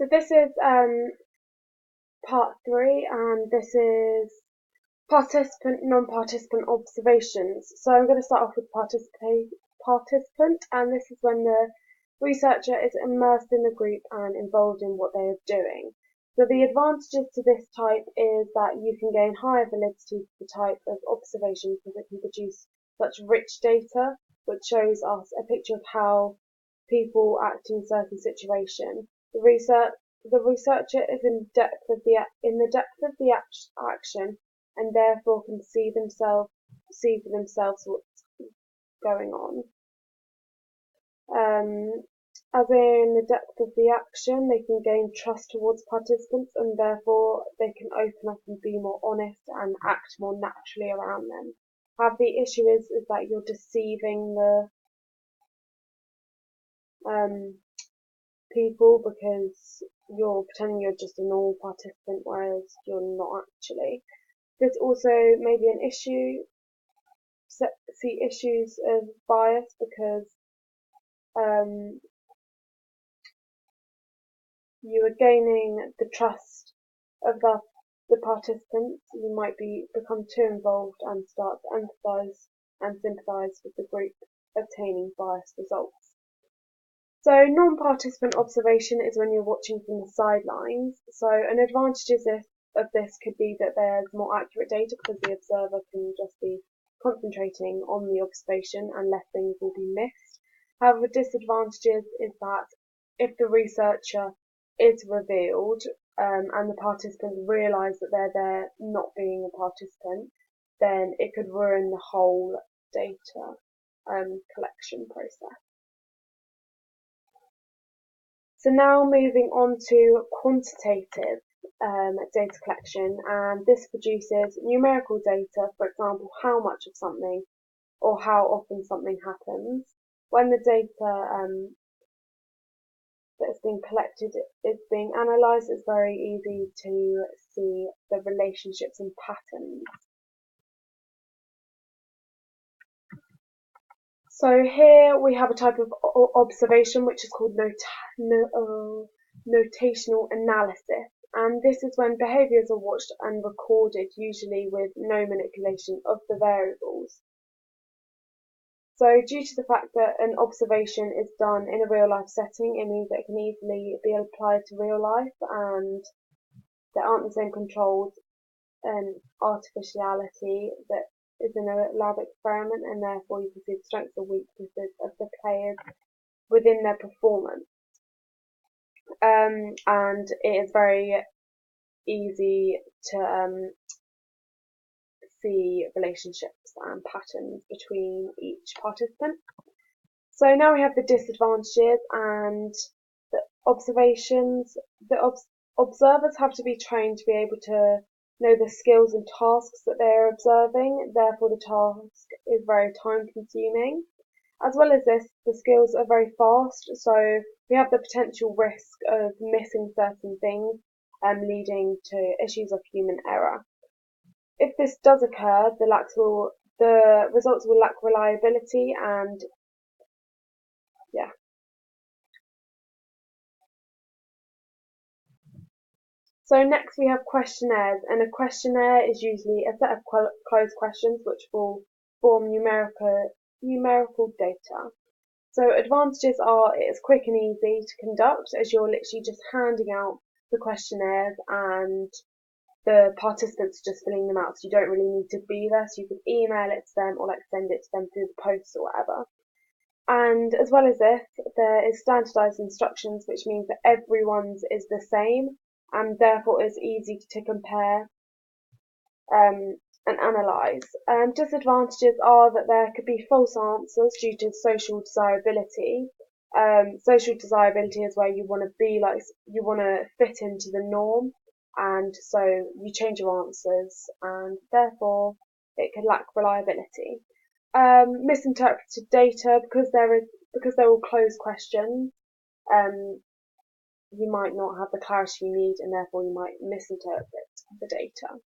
So this is part 3, and this is participant, non-participant observations. So I'm going to start off with participant, and this is when the researcher is immersed in the group and involved in what they are doing. So the advantages to this type is that you can gain higher validity to the type of observation because it can produce such rich data, which shows us a picture of how people act in a certain situation. The researcher is in the depth of the action, and therefore can see for themselves what's going on. As in the depth of the action, they can gain trust towards participants, and therefore they can open up and be more honest and act more naturally around them. However, the issue is that you're deceiving the people because you're pretending you're just a normal participant, whereas you're not actually. There's also maybe an issue, see issues of bias because you are gaining the trust of the participants. You might become too involved and start to empathise and sympathise with the group, obtaining biased results. So non-participant observation is when you're watching from the sidelines. So an advantage of this could be that there's more accurate data because the observer can just be concentrating on the observation and less things will be missed. However, disadvantages is that if the researcher is revealed and the participants realise that they're there not being a participant, then it could ruin the whole data collection process. So now moving on to quantitative data collection, and this produces numerical data, for example, how much of something or how often something happens. When the data that is being collected is being analysed, it's very easy to see the relationships and patterns. So here we have a type of observation which is called notational analysis, and this is when behaviours are watched and recorded, usually with no manipulation of the variables. So due to the fact that an observation is done in a real life setting, it means that it can easily be applied to real life, and there aren't the same controls and artificiality that is in a lab experiment, and therefore you can see the strengths and weaknesses of the players within their performance. And it is very easy to see relationships and patterns between each participant. So now we have the disadvantages and the observations. The observers have to be trained to be able to know the skills and tasks that they are observing, therefore the task is very time consuming. As well as this, the skills are very fast, so we have the potential risk of missing certain things leading to issues of human error. If this does occur, the results will lack reliability and yeah. So next we have questionnaires, and a questionnaire is usually a set of closed questions which will form numerical data. So advantages are it is quick and easy to conduct as you're literally just handing out the questionnaires and the participants are just filling them out, so you don't really need to be there, so you can email it to them or like send it to them through the post or whatever. And as well as this, there is standardized instructions, which means that everyone's is the same and therefore it's easy to compare and analyse. Disadvantages are that there could be false answers due to social desirability. Social desirability is where you want to fit into the norm, and so you change your answers, and therefore it can lack reliability. Misinterpreted data because they're all closed questions. You might not have the clarity you need, and therefore you might misinterpret the data.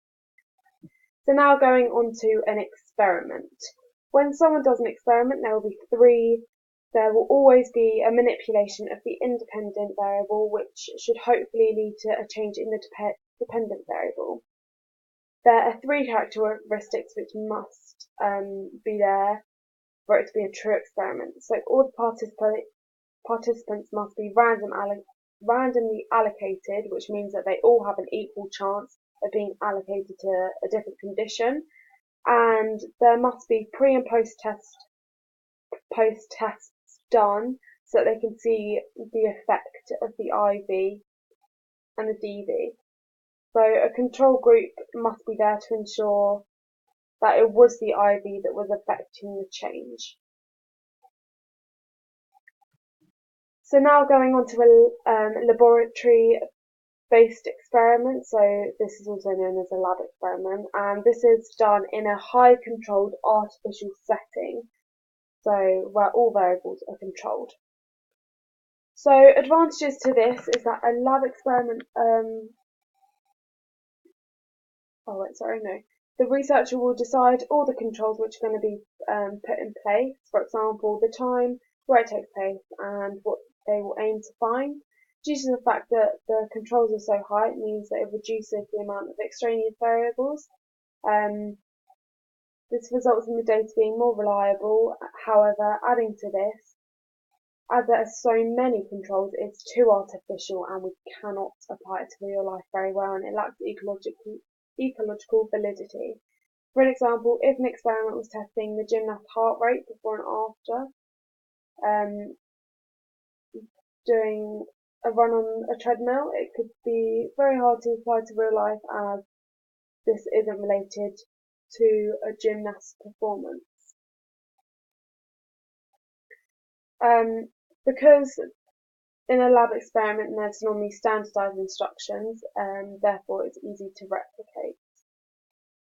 So now going on to an experiment. When someone does an experiment, there will be 3 there will always be a manipulation of the independent variable, which should hopefully lead to a change in the dependent variable. There are three characteristics which must be there for it to be a true experiment. So all the participants must be randomly allocated, which means that they all have an equal chance of being allocated to a different condition, and there must be pre and post tests done so that they can see the effect of the IV and the DV. So a control group must be there to ensure that it was the IV that was affecting the change. So now going on to a laboratory-based experiment. So this is also known as a lab experiment, and this is done in a high-controlled artificial setting, so where all variables are controlled. So advantages to this is that a lab experiment, the researcher will decide all the controls which are going to be put in place, for example, the time, where it takes place, and what they will aim to find. Due to the fact that the controls are so high, it means that it reduces the amount of extraneous variables. This results in the data being more reliable. However, adding to this, as there are so many controls, it's too artificial and we cannot apply it to real life very well, and it lacks ecological validity. For an example, if an experiment was testing the gymnast heart rate before and after doing a run on a treadmill, it could be very hard to apply to real life as this isn't related to a gymnast's performance. Because in a lab experiment there's normally standardized instructions, therefore it's easy to replicate.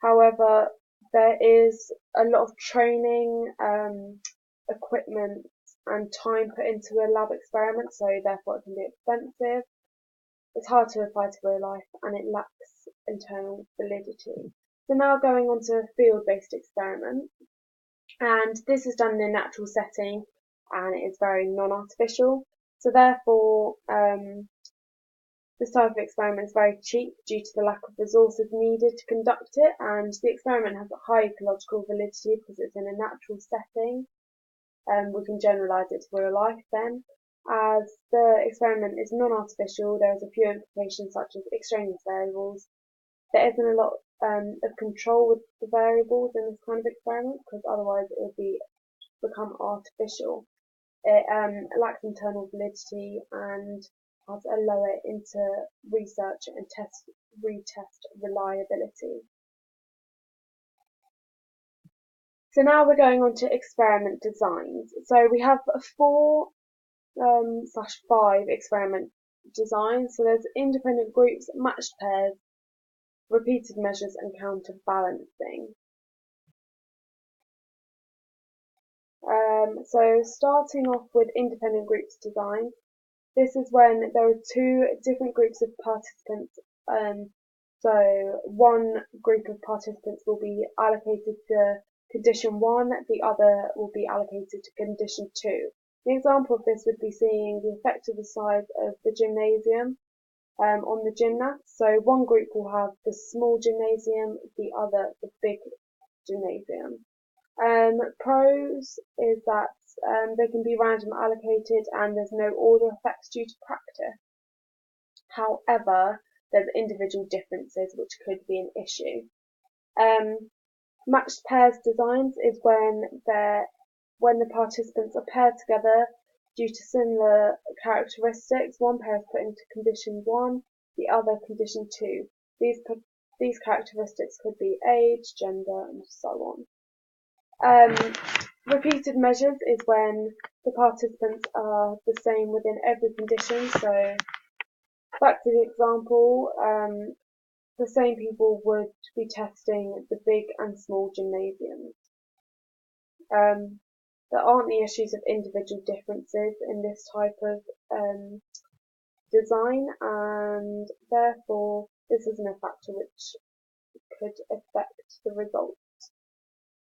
However, there is a lot of training, equipment and time put into a lab experiment, so therefore it can be expensive. It's hard to apply to real life and it lacks internal validity. So now going on to a field-based experiment, and this is done in a natural setting and it is very non-artificial. So therefore, this type of experiment is very cheap due to the lack of resources needed to conduct it, and the experiment has a high ecological validity because it's in a natural setting. We can generalise it to real life then. As the experiment is non-artificial, there's a few implications such as extraneous variables. There isn't a lot of control with the variables in this kind of experiment because otherwise it would become artificial. It lacks internal validity and has a lower research and retest reliability. So now we're going on to experiment designs. So we have 4/5 experiment designs. So there's independent groups, matched pairs, repeated measures, and counterbalancing. So starting off with independent groups design, this is when there are two different groups of participants. So one group of participants will be allocated to condition 1, the other will be allocated to condition 2. An example of this would be seeing the effect of the size of the gymnasium on the gymnasts. So one group will have the small gymnasium, the other the big gymnasium. Pros is that they can be random allocated and there's no order effects due to practice. However, there's individual differences which could be an issue. Matched pairs designs is when the participants are paired together due to similar characteristics. One pair is put into condition 1, the other condition 2. These characteristics could be age, gender, and so on. Repeated measures is when the participants are the same within every condition. So back to the example, the same people would be testing the big and small gymnasiums. There aren't the issues of individual differences in this type of design, and therefore this isn't a factor which could affect the result.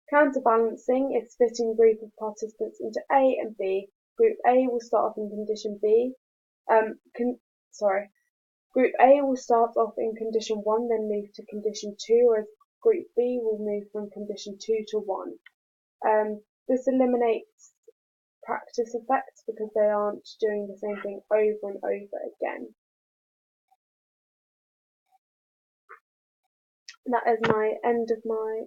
Counterbalancing is splitting a group of participants into A and B Group A will start off in condition B. Group A will start off in condition 1, then move to condition 2, whereas Group B will move from condition 2 to 1. This eliminates practice effects because they aren't doing the same thing over and over again. That is my end of my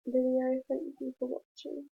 video. Thank you for watching.